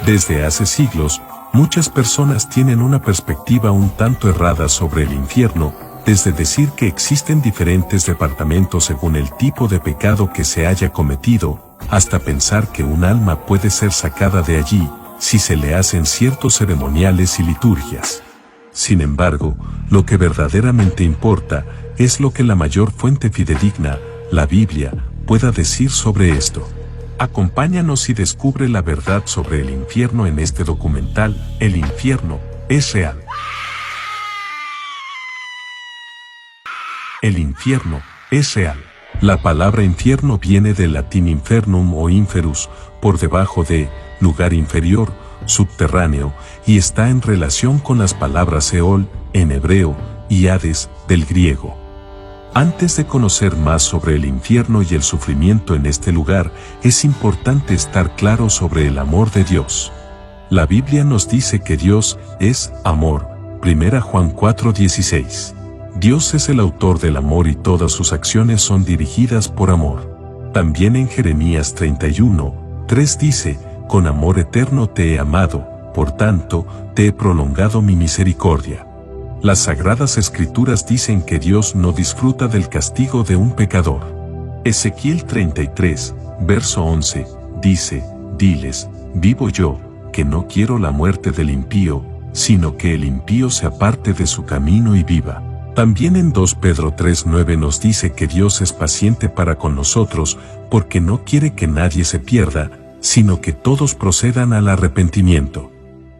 Desde hace siglos, muchas personas tienen una perspectiva un tanto errada sobre el infierno, desde decir que existen diferentes departamentos según el tipo de pecado que se haya cometido, hasta pensar que un alma puede ser sacada de allí, si se le hacen ciertos ceremoniales y liturgias. Sin embargo, lo que verdaderamente importa es lo que la mayor fuente fidedigna, la Biblia, pueda decir sobre esto. Acompáñanos y descubre la verdad sobre el infierno en este documental. El infierno es real. El infierno es real. La palabra infierno viene del latín infernum o inferus, por debajo de, lugar inferior, subterráneo, y está en relación con las palabras Seol, en hebreo, y Hades, del griego. Antes de conocer más sobre el infierno y el sufrimiento en este lugar, es importante estar claro sobre el amor de Dios. La Biblia nos dice que Dios es amor, 1 Juan 4:16. Dios es el autor del amor y todas sus acciones son dirigidas por amor. También en Jeremías 31:3 dice, con amor eterno te he amado, por tanto, te he prolongado mi misericordia. Las Sagradas Escrituras dicen que Dios no disfruta del castigo de un pecador. Ezequiel 33, verso 11, dice, diles, vivo yo, que no quiero la muerte del impío, sino que el impío se aparte de su camino y viva. También en 2 Pedro 3:9 nos dice que Dios es paciente para con nosotros, porque no quiere que nadie se pierda, sino que todos procedan al arrepentimiento.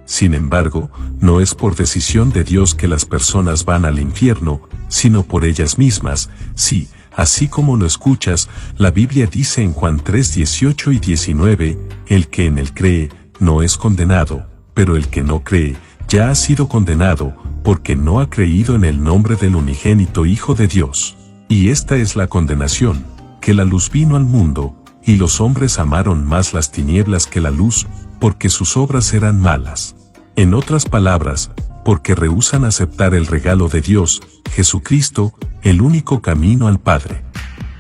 Sin embargo, no es por decisión de Dios que las personas van al infierno, sino por ellas mismas. Sí, así como lo escuchas, la Biblia dice en Juan 3:18 y 19, el que en él cree, no es condenado, pero el que no cree, ya ha sido condenado, porque no ha creído en el nombre del unigénito Hijo de Dios. Y esta es la condenación, que la luz vino al mundo, y los hombres amaron más las tinieblas que la luz, porque sus obras eran malas. En otras palabras, porque rehúsan aceptar el regalo de Dios, Jesucristo, el único camino al Padre.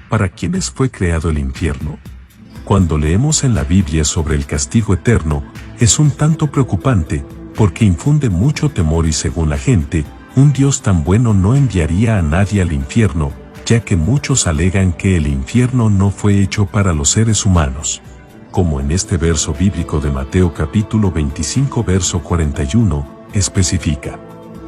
¿Para quiénes fue creado el infierno? Cuando leemos en la Biblia sobre el castigo eterno, es un tanto preocupante, porque infunde mucho temor y según la gente, un Dios tan bueno no enviaría a nadie al infierno, ya que muchos alegan que el infierno no fue hecho para los seres humanos. Como en este verso bíblico de Mateo capítulo 25 verso 41, especifica: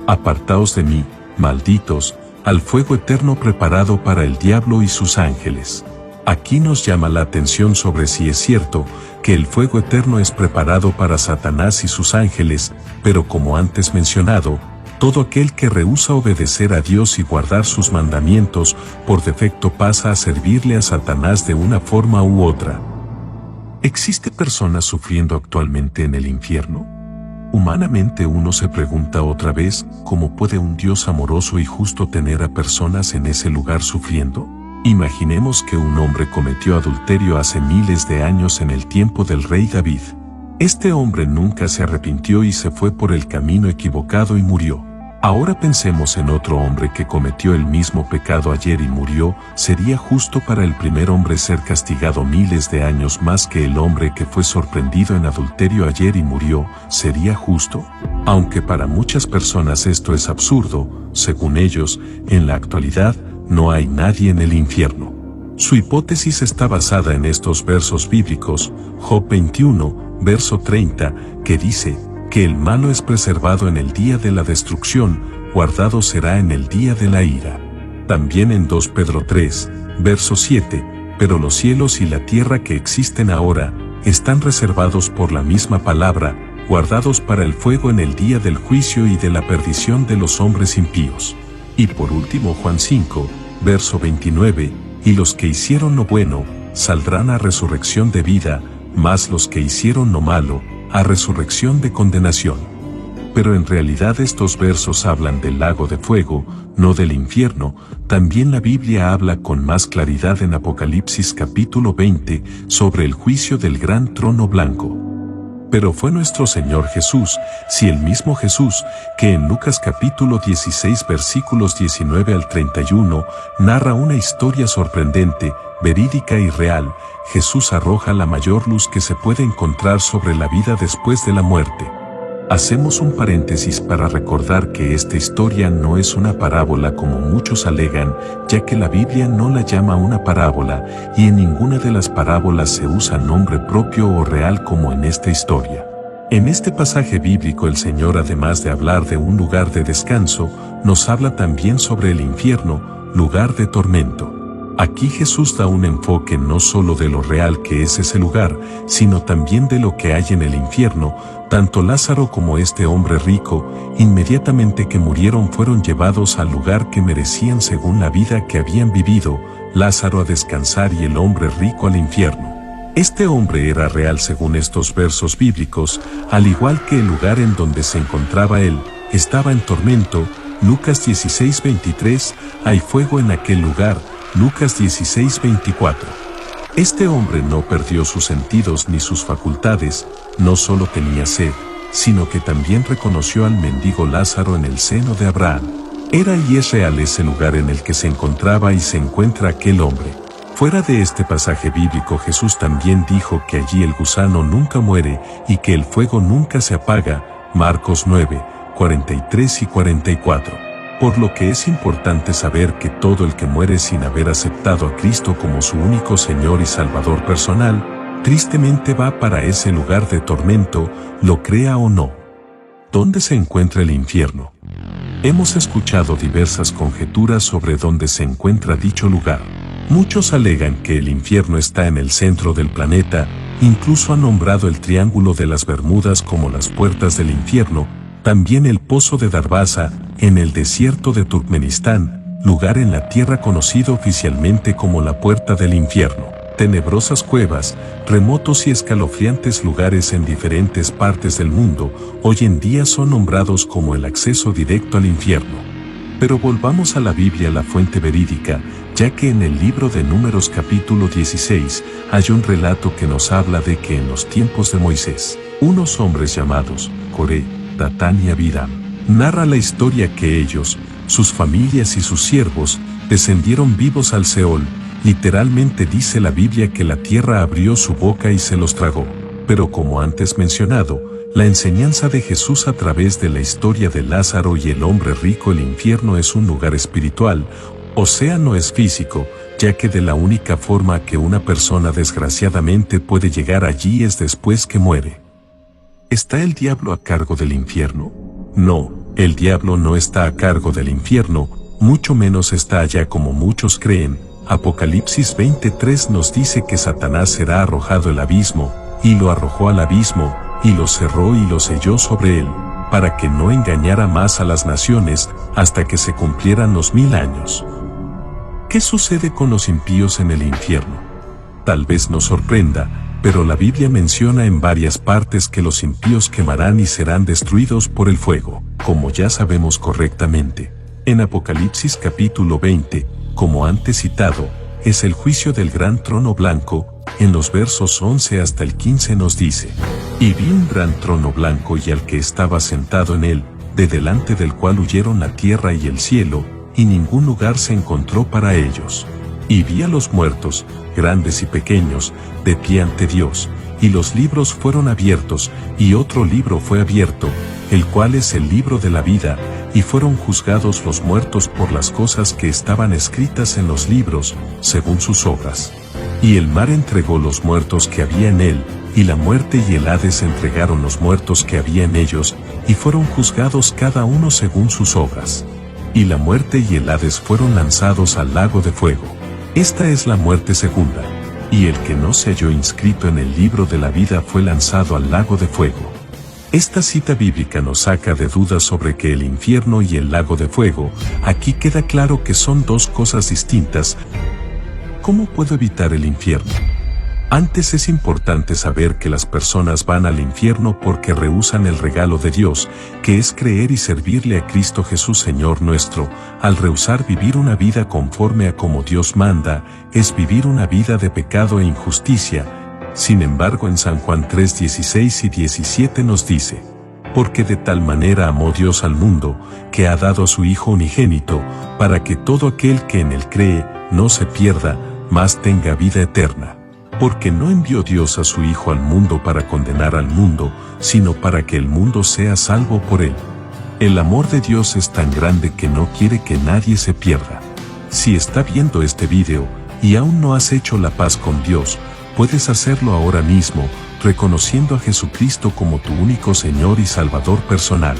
Apartaos de mí, malditos, al fuego eterno preparado para el diablo y sus ángeles. Aquí nos llama la atención sobre si es cierto que el fuego eterno es preparado para Satanás y sus ángeles, pero como antes mencionado, todo aquel que rehúsa obedecer a Dios y guardar sus mandamientos, por defecto pasa a servirle a Satanás de una forma u otra. ¿Existe personas sufriendo actualmente en el infierno? Humanamente uno se pregunta otra vez, ¿cómo puede un Dios amoroso y justo tener a personas en ese lugar sufriendo? Imaginemos que un hombre cometió adulterio hace miles de años en el tiempo del rey David. Este hombre nunca se arrepintió y se fue por el camino equivocado y murió. Ahora pensemos en otro hombre que cometió el mismo pecado ayer y murió. ¿Sería justo para el primer hombre ser castigado miles de años más que el hombre que fue sorprendido en adulterio ayer y murió? ¿Sería justo? Aunque para muchas personas esto es absurdo, según ellos, en la actualidad, no hay nadie en el infierno. Su hipótesis está basada en estos versos bíblicos, Job 21, verso 30, que dice, que el malo es preservado en el día de la destrucción, guardado será en el día de la ira. También en 2 Pedro 3, verso 7, pero los cielos y la tierra que existen ahora, están reservados por la misma palabra, guardados para el fuego en el día del juicio y de la perdición de los hombres impíos. Y por último Juan 5, verso 29, y los que hicieron lo bueno, saldrán a resurrección de vida, mas los que hicieron lo malo, a resurrección de condenación. Pero en realidad estos versos hablan del lago de fuego, no del infierno. También la Biblia habla con más claridad en Apocalipsis capítulo 20 sobre el juicio del gran trono blanco. Pero fue nuestro Señor Jesús, sí, el mismo Jesús, que en Lucas capítulo 16 versículos 19 al 31 narra una historia sorprendente, verídica y real. Jesús arroja la mayor luz que se puede encontrar sobre la vida después de la muerte. Hacemos un paréntesis para recordar que esta historia no es una parábola como muchos alegan, ya que la Biblia no la llama una parábola y en ninguna de las parábolas se usa nombre propio o real como en esta historia. En este pasaje bíblico el Señor, además de hablar de un lugar de descanso, nos habla también sobre el infierno, lugar de tormento. Aquí Jesús da un enfoque no solo de lo real que es ese lugar, sino también de lo que hay en el infierno. Tanto Lázaro como este hombre rico, inmediatamente que murieron fueron llevados al lugar que merecían según la vida que habían vivido, Lázaro a descansar y el hombre rico al infierno. Este hombre era real según estos versos bíblicos, al igual que el lugar en donde se encontraba él, estaba en tormento. Lucas 16:23, hay fuego en aquel lugar. Lucas 16:24. Este hombre no perdió sus sentidos ni sus facultades, no solo tenía sed, sino que también reconoció al mendigo Lázaro en el seno de Abraham. Era y es real ese lugar en el que se encontraba y se encuentra aquel hombre. Fuera de este pasaje bíblico, Jesús también dijo que allí el gusano nunca muere y que el fuego nunca se apaga, Marcos 9, 43 y 44. Por lo que es importante saber que todo el que muere sin haber aceptado a Cristo como su único Señor y Salvador personal, tristemente va para ese lugar de tormento, lo crea o no. ¿Dónde se encuentra el infierno? Hemos escuchado diversas conjeturas sobre dónde se encuentra dicho lugar. Muchos alegan que el infierno está en el centro del planeta, incluso han nombrado el Triángulo de las Bermudas como las puertas del infierno, también el Pozo de Darvaza, en el desierto de Turkmenistán, lugar en la tierra conocido oficialmente como la Puerta del Infierno. Tenebrosas cuevas, remotos y escalofriantes lugares en diferentes partes del mundo, hoy en día son nombrados como el acceso directo al infierno. Pero volvamos a la Biblia, la fuente verídica, ya que en el libro de Números capítulo 16 hay un relato que nos habla de que en los tiempos de Moisés, unos hombres llamados Coré, Datán y Abiram, narra la historia que ellos, sus familias y sus siervos, descendieron vivos al Seol. Literalmente dice la Biblia que la tierra abrió su boca y se los tragó. Pero como antes mencionado, la enseñanza de Jesús a través de la historia de Lázaro y el hombre rico, el infierno es un lugar espiritual, o sea, no es físico, ya que de la única forma que una persona desgraciadamente puede llegar allí es después que muere. ¿Está el diablo a cargo del infierno? No, el diablo no está a cargo del infierno, mucho menos está allá como muchos creen. Apocalipsis 23 nos dice que Satanás será arrojado al abismo, y lo arrojó al abismo, y lo cerró y lo selló sobre él, para que no engañara más a las naciones, hasta que se cumplieran los 1000 años. ¿Qué sucede con los impíos en el infierno? Tal vez nos sorprenda, pero la Biblia menciona en varias partes que los impíos quemarán y serán destruidos por el fuego, como ya sabemos correctamente. En Apocalipsis capítulo 20, como antes citado, es el juicio del gran trono blanco. En los versos 11 hasta el 15 nos dice: y vi un gran trono blanco y al que estaba sentado en él, de delante del cual huyeron la tierra y el cielo, y ningún lugar se encontró para ellos. Y vi a los muertos, grandes y pequeños, de pie ante Dios, y los libros fueron abiertos, y otro libro fue abierto, el cual es el libro de la vida, y fueron juzgados los muertos por las cosas que estaban escritas en los libros, según sus obras. Y el mar entregó los muertos que había en él, y la muerte y el Hades entregaron los muertos que había en ellos, y fueron juzgados cada uno según sus obras. Y la muerte y el Hades fueron lanzados al lago de fuego. Esta es la muerte segunda. Y el que no se halló inscrito en el libro de la vida fue lanzado al lago de fuego. Esta cita bíblica nos saca de dudas sobre que el infierno y el lago de fuego, aquí queda claro que son dos cosas distintas. ¿Cómo puedo evitar el infierno? Antes es importante saber que las personas van al infierno porque rehúsan el regalo de Dios, que es creer y servirle a Cristo Jesús Señor nuestro. Al rehusar vivir una vida conforme a como Dios manda, es vivir una vida de pecado e injusticia. Sin embargo, en San Juan 3:16 y 17 nos dice: porque de tal manera amó Dios al mundo, que ha dado a su Hijo unigénito, para que todo aquel que en él cree, no se pierda, mas tenga vida eterna. Porque no envió Dios a su Hijo al mundo para condenar al mundo, sino para que el mundo sea salvo por él. El amor de Dios es tan grande que no quiere que nadie se pierda. Si está viendo este video, y aún no has hecho la paz con Dios, puedes hacerlo ahora mismo, reconociendo a Jesucristo como tu único Señor y Salvador personal.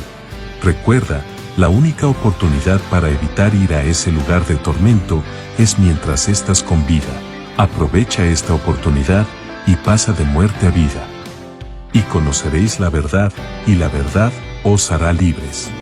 Recuerda, la única oportunidad para evitar ir a ese lugar de tormento es mientras estás con vida. Aprovecha esta oportunidad y pasa de muerte a vida. Y conoceréis la verdad, y la verdad os hará libres.